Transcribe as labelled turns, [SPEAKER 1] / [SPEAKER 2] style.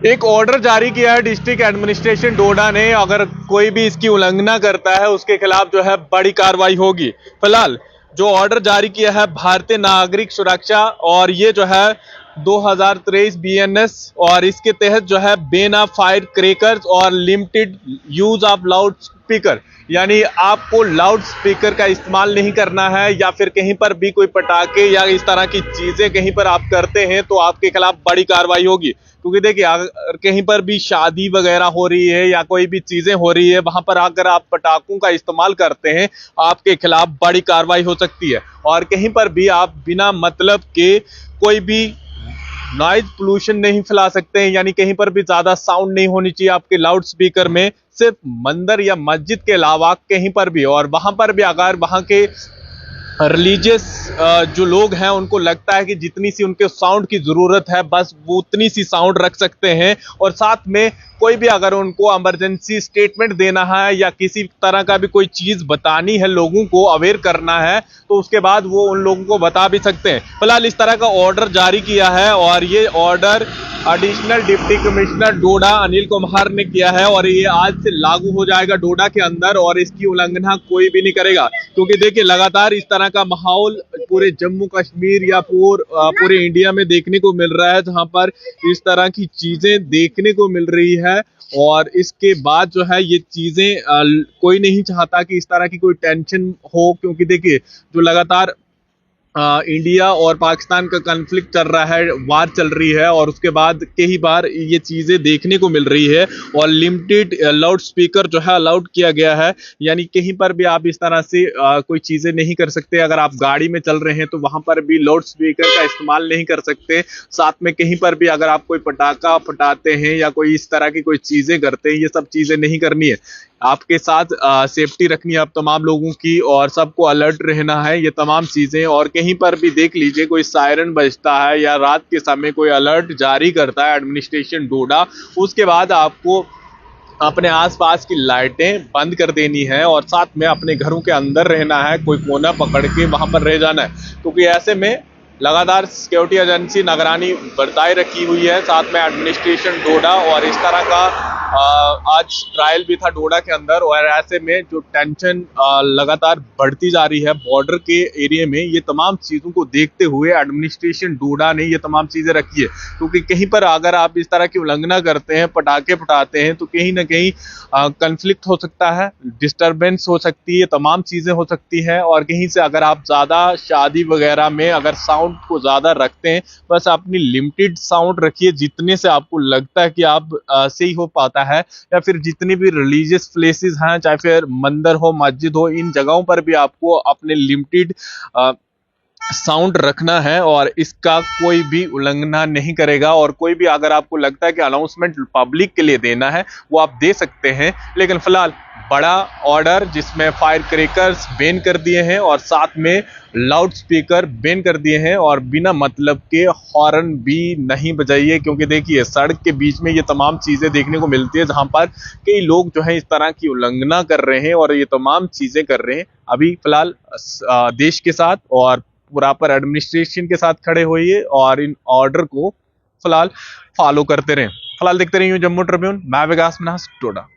[SPEAKER 1] एक ऑर्डर जारी किया है डिस्ट्रिक्ट एडमिनिस्ट्रेशन डोडा ने। अगर कोई भी इसकी उल्लंघना करता है उसके खिलाफ जो है बड़ी कार्रवाई होगी। फिलहाल जो ऑर्डर जारी किया है भारतीय नागरिक सुरक्षा, और ये जो है 2023 बीएनएस, और इसके तहत जो है बैन ऑफ फायर क्रैकर्स और limited use of loud speaker, यानी आपको लाउड स्पीकर का इस्तेमाल नहीं करना है, या फिर कहीं पर भी कोई पटाखे या इस तरह की चीजें कहीं पर आप करते हैं तो आपके खिलाफ बड़ी कार्रवाई होगी। क्योंकि देखिए, अगर कहीं पर भी शादी वगैरह हो रही है या कोई भी चीजें हो रही है, वहां पर अगर आप पटाखों का इस्तेमाल करते हैं आपके खिलाफ बड़ी कार्रवाई हो सकती है। और कहीं पर भी आप बिना मतलब के कोई भी नॉइज पोल्यूशन नहीं फैला सकते हैं, यानी कहीं पर भी ज्यादा साउंड नहीं होनी चाहिए आपके लाउड स्पीकर में, सिर्फ मंदिर या मस्जिद के अलावा कहीं पर भी। और वहां पर भी अगर वहां के रिलीजियस जो लोग हैं उनको लगता है कि जितनी सी उनके साउंड की जरूरत है बस वो उतनी सी साउंड रख सकते हैं, और साथ में कोई भी अगर उनको इमरजेंसी स्टेटमेंट देना है या किसी तरह का भी कोई चीज बतानी है, लोगों को अवेयर करना है, तो उसके बाद वो उन लोगों को बता भी सकते हैं। फिलहाल इस तरह का ऑर्डर जारी किया है, और ये ऑर्डर एडिशनल डिप्टी कमिश्नर डोडा अनिल कुमार ने किया है, और ये आज से लागू हो जाएगा डोडा के अंदर, और इसकी उल्लंघना कोई भी नहीं करेगा। क्योंकि देखिए, लगातार इस तरह का माहौल पूरे जम्मू कश्मीर या पूरे इंडिया में देखने को मिल रहा है, जहां पर इस तरह की चीजें देखने को मिल रही है। और इसके बाद जो है ये चीजें कोई नहीं चाहता कि इस तरह की कोई टेंशन हो, क्योंकि देखिए जो लगातार इंडिया और पाकिस्तान का कॉन्फ्लिक्ट चल रहा है, वार चल रही है, और उसके बाद कई बार ये चीजें देखने को मिल रही है। और लिमिटेड लाउड स्पीकर जो है अलाउड किया गया है, यानी कहीं पर भी आप इस तरह से कोई चीजें नहीं कर सकते। अगर आप गाड़ी में चल रहे हैं तो वहां पर भी लाउड स्पीकर का इस्तेमाल नहीं कर सकते। साथ में कहीं पर भी अगर आप कोई पटाखा फटाते हैं या कोई इस तरह की कोई चीजें करते हैं, ये सब चीजें नहीं करनी है। आपके साथ सेफ्टी रखनी है आप तमाम लोगों की, और सबको अलर्ट रहना है, ये तमाम चीजें। और कहीं पर भी देख लीजिए कोई सायरन बजता है या रात के समय कोई अलर्ट जारी करता है एडमिनिस्ट्रेशन डोडा, उसके बाद आपको अपने आसपास की लाइटें बंद कर देनी है, और साथ में अपने घरों के अंदर रहना है, कोई कोना पकड़ के वहां पर रह जाना है। क्योंकि ऐसे में लगातार सिक्योरिटी एजेंसी निगरानी बरताए रखी हुई है, साथ में एडमिनिस्ट्रेशन डोडा, और इस तरह का आज ट्रायल भी था डोडा के अंदर। और ऐसे में जो टेंशन लगातार बढ़ती जा रही है बॉर्डर के एरिया में, ये तमाम चीजों को देखते हुए एडमिनिस्ट्रेशन डोडा ने ये तमाम चीजें रखी है। क्योंकि कहीं पर अगर आप इस तरह की उल्लंघना करते हैं, पटाखे फटाते हैं, तो कहीं ना कहीं कन्फ्लिक्ट हो सकता है, डिस्टरबेंस हो सकती है, तमाम चीजें हो सकती है। और कहीं से अगर आप ज्यादा शादी वगैरह में अगर साउंड को ज्यादा रखते हैं, बस अपनी लिमिटेड साउंड रखिए, जितने से आपको लगता है कि आप सही हो पाता है। या फिर जितनी भी रिलीजियस प्लेसेस हैं, चाहे फिर मंदिर हो, मस्जिद हो, इन जगहों पर भी आपको अपने लिमिटेड साउंड रखना है, और इसका कोई भी उल्लंघना नहीं करेगा। और कोई भी अगर आपको लगता है कि अनाउंसमेंट पब्लिक के लिए देना है वो आप दे सकते हैं, लेकिन फिलहाल बड़ा ऑर्डर जिसमें फायर क्रैकर्स बैन कर दिए हैं, और साथ में लाउड स्पीकर बैन कर दिए हैं, और बिना मतलब के हॉर्न भी नहीं बजाइए। क्योंकि देखिए, सड़क के बीच में ये तमाम चीजें देखने को मिलती है, जहां पर कई लोग जो है इस तरह की उल्लंघना कर रहे हैं और ये तमाम चीजें कर रहे हैं। अभी फिलहाल देश के साथ और प्रॉपर एडमिनिस्ट्रेशन के साथ खड़े होइए, और इन ऑर्डर को फिलहाल फॉलो करते रहें। फिलहाल देखते रहिए जम्मू ट्रिब्यून। मैं विकास मिन्हास, डोडा।